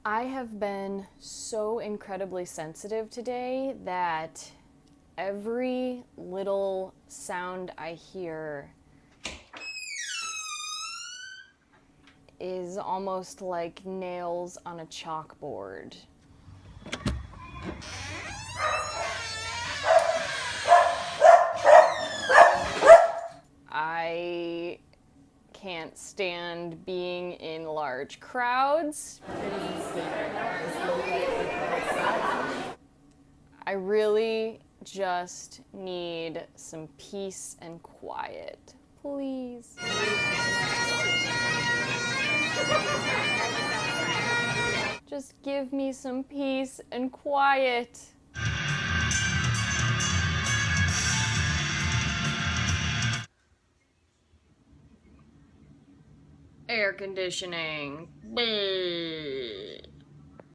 I have been so incredibly sensitive today that every little sound I hear is almost like nails on a chalkboard. I can't stand being in large crowds. I really just need some peace and quiet. Please. Just give me some peace and quiet. Air conditioning. Bleh.